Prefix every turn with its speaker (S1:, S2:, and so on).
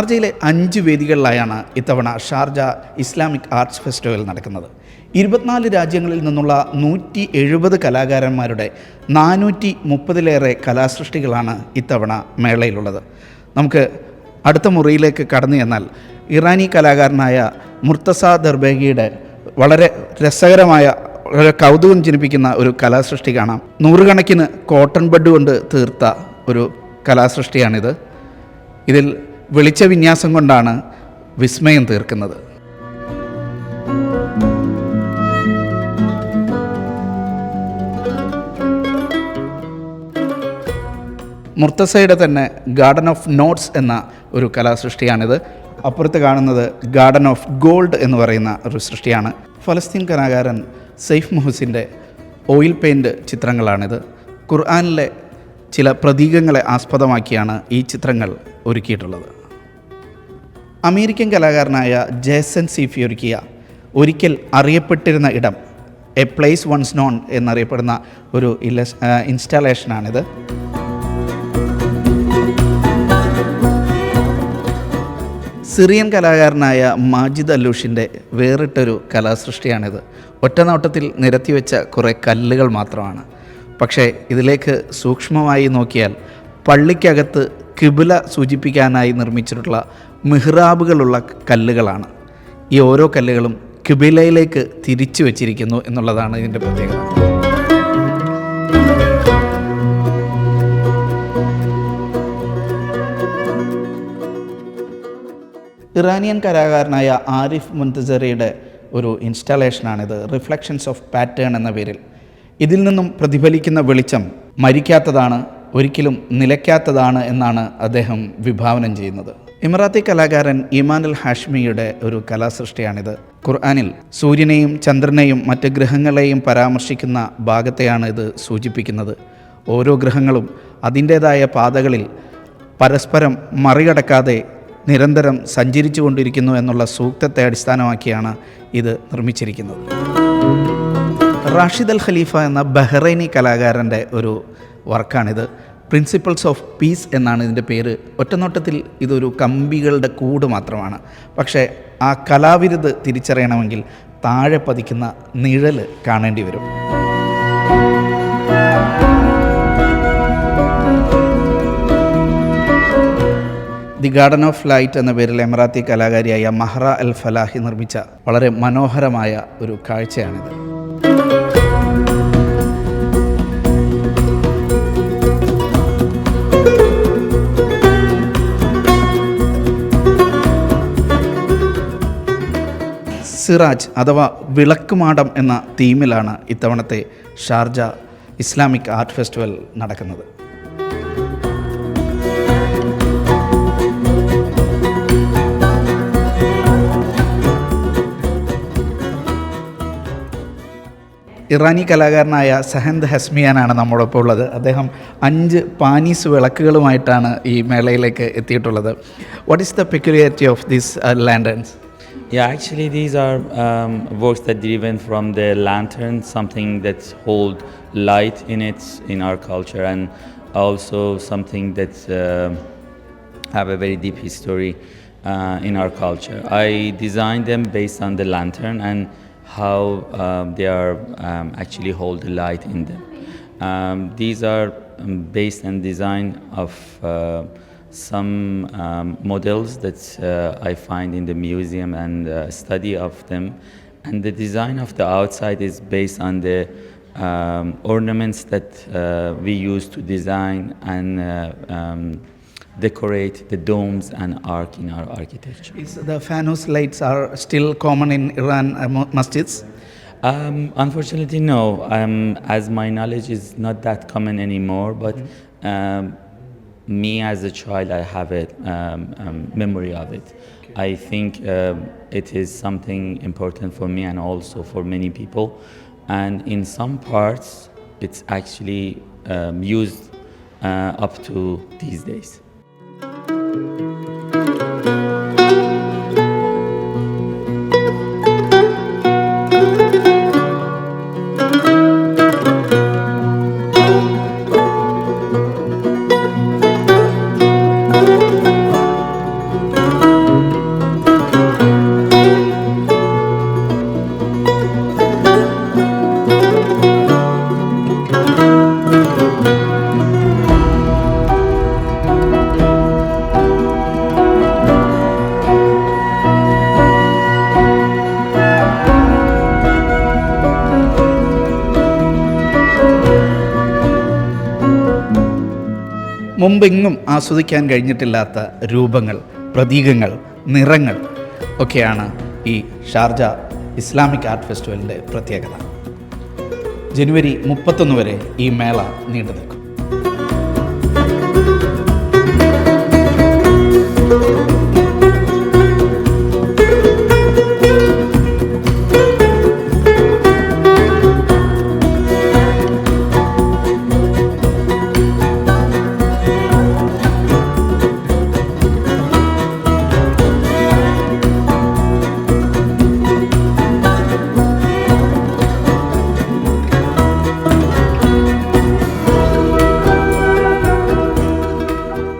S1: ഷാർജയിലെ 5 വേദികളിലായാണ് ഇത്തവണ Sharjah Islamic arts festival നടക്കുന്നത്. 24 രാജ്യങ്ങളിൽ നിന്നുള്ള 170 കലാകാരന്മാരുടെ 430-ലേറെ കലാസൃഷ്ടികളാണ് ഇത്തവണ മേളയിലുള്ളത്. നമുക്ക് അടുത്ത മുറിയിലേക്ക് കടന്നു ചെന്നാൽ ഇറാനി കലാകാരനായ മുർത്തസ ദർബേഗിയുടെ വളരെ രസകരമായ, വളരെ കൗതുകം ജനിപ്പിക്കുന്ന ഒരു കലാസൃഷ്ടി കാണാം. 100 കണക്കിന് കോട്ടൺ ബഡ് കൊണ്ട് തീർത്ത ഒരു കലാസൃഷ്ടിയാണിത്. ഇതിൽ വെളിച്ച വിന്യാസം കൊണ്ടാണ് വിസ്മയം തീർക്കുന്നത്. മുർത്തസയുടെ തന്നെ ഗാർഡൻ ഓഫ് നോട്ട്സ് എന്ന ഒരു കലാസൃഷ്ടിയാണിത്. അപ്പുറത്ത് കാണുന്നത് ഗാർഡൻ ഓഫ് ഗോൾഡ് എന്ന് പറയുന്ന ഒരു സൃഷ്ടിയാണ്. ഫലസ്തീൻ കലാകാരൻ സെയ്ഫ് മുഹസിൻ്റെ ഓയിൽ പെയിൻറ് ചിത്രങ്ങളാണിത്. ഖുർആനിലെ ചില പ്രതീകങ്ങളെ ആസ്പദമാക്കിയാണ് ഈ ചിത്രങ്ങൾ ഒരുക്കിയിട്ടുള്ളത്. അമേരിക്കൻ കലാകാരനായ ജേസൺ സീഫി ഒരുക്കിയ ഒരിക്കൽ അറിയപ്പെട്ടിരുന്ന ഇടം, എ പ്ലേസ് വൺസ് നോൺ എന്നറിയപ്പെടുന്ന ഒരു ഇൻസ്റ്റാളേഷനാണിത്. സിറിയൻ കലാകാരനായ മാജിദ് അല്ലൂഷിൻ്റെ വേറിട്ടൊരു കലാസൃഷ്ടിയാണിത്. ഒറ്റനോട്ടത്തിൽ നിരത്തിവെച്ച കുറേ കല്ലുകൾ മാത്രമാണ്. പക്ഷേ ഇതിലേക്ക് സൂക്ഷ്മമായി നോക്കിയാൽ പള്ളിക്കകത്ത് കിബില സൂചിപ്പിക്കാനായി നിർമ്മിച്ചിട്ടുള്ള മിഹ്റാബുകളുള്ള കല്ലുകളാണ്. ഈ ഓരോ കല്ലുകളും കിബിലയിലേക്ക് തിരിച്ചു വച്ചിരിക്കുന്നു എന്നുള്ളതാണ് ഇതിൻ്റെ പ്രത്യേകത. ഇറാനിയൻ കലാകാരനായ ആരിഫ് മുൻതസറിയുടെ ഒരു ഇൻസ്റ്റാളേഷനാണിത്, റിഫ്ലക്ഷൻസ് ഓഫ് പാറ്റേൺ എന്ന പേരിൽ. ഇതിൽ നിന്നും പ്രതിഫലിക്കുന്ന വെളിച്ചം മരിക്കാത്തതാണ്, ഒരിക്കലും നിലയ്ക്കാത്തതാണ് എന്നാണ് അദ്ദേഹം വിഭാവനം ചെയ്യുന്നത്. ഇമറാത്തി കലാകാരൻ ഇമാൻ അൽ ഹാഷ്മിയുടെ ഒരു കലാസൃഷ്ടിയാണിത്. ഖുർആനിൽ സൂര്യനെയും ചന്ദ്രനെയും മറ്റ് ഗ്രഹങ്ങളെയും പരാമർശിക്കുന്ന ഭാഗത്തെയാണ് ഇത് സൂചിപ്പിക്കുന്നത്. ഓരോ ഗ്രഹങ്ങളും അതിൻ്റേതായ പാതകളിൽ പരസ്പരം മറികടക്കാതെ നിരന്തരം സഞ്ചരിച്ചു കൊണ്ടിരിക്കുന്നു എന്നുള്ള സൂക്തത്തെ അടിസ്ഥാനമാക്കിയാണ് ഇത് നിർമ്മിച്ചിരിക്കുന്നത്. റാഷിദ് അൽ ഖലീഫ എന്ന ബഹ്റൈനി കലാകാരൻ്റെ ഒരു വർക്കാണിത്. പ്രിൻസിപ്പിൾസ് ഓഫ് പീസ് എന്നാണ് ഇതിൻ്റെ പേര്. ഒറ്റനോട്ടത്തിൽ ഇതൊരു കമ്പികളുടെ കൂട് മാത്രമാണ്. പക്ഷേ ആ കലാവിരുത് തിരിച്ചറിയണമെങ്കിൽ താഴെ പതിക്കുന്ന നിഴൽ കാണേണ്ടി വരും. ദി ഗാർഡൻ ഓഫ് ലൈറ്റ് എന്ന പേരിൽ എമറാത്തി കലാകാരിയായ മഹ്റ അൽ ഫലാഹി നിർമ്മിച്ച വളരെ മനോഹരമായ ഒരു കാഴ്ചയാണിത്. സിറാജ് അഥവാ വിളക്കുമാടം എന്ന തീമിലാണ് ഇത്തവണത്തെ ഷാർജ ഇസ്ലാമിക് ആർട്ട് ഫെസ്റ്റിവൽ നടക്കുന്നത്. ഇറാനി കലാകാരനായ സഹന്ദ് ഹസ്മിയാനാണ് നമ്മോടൊപ്പം ഉള്ളത്. അദ്ദേഹം 5 പാനീസ് വിളക്കുകളുമായിട്ടാണ് ഈ മേളയിലേക്ക് എത്തിയിട്ടുള്ളത്. What is the peculiarity of these lanterns?
S2: Yeah, actually these are works that driven from the lantern, something that hold light in it in our culture, and also something that have a very deep history in our culture. I designed them based on the lantern and how they are actually hold the light in them. These are based on design of some models that I find in the museum and study of them, and the design of the outside is based on the ornaments that we use to design and decorate the domes and arc in our architecture.
S1: Is the fanus lights are still common in Iran masjids?
S2: Unfortunately no, as my knowledge is not that common anymore, but me as a child I have a memory of it. Okay. I think it is something important for me and also for many people, and in some parts it's actually used up to these days.
S1: മുമ്പെങ്ങും ആസ്വദിക്കാൻ കഴിഞ്ഞിട്ടില്ലാത്ത രൂപങ്ങൾ, പ്രതീകങ്ങൾ, നിറങ്ങൾ ഒക്കെയാണ് ഈ Sharjah Islamic art ഫെസ്റ്റിവലിൻ്റെ പ്രത്യേകത. ജനുവരി 31 വരെ ഈ മേള നീണ്ടു നിൽക്കും.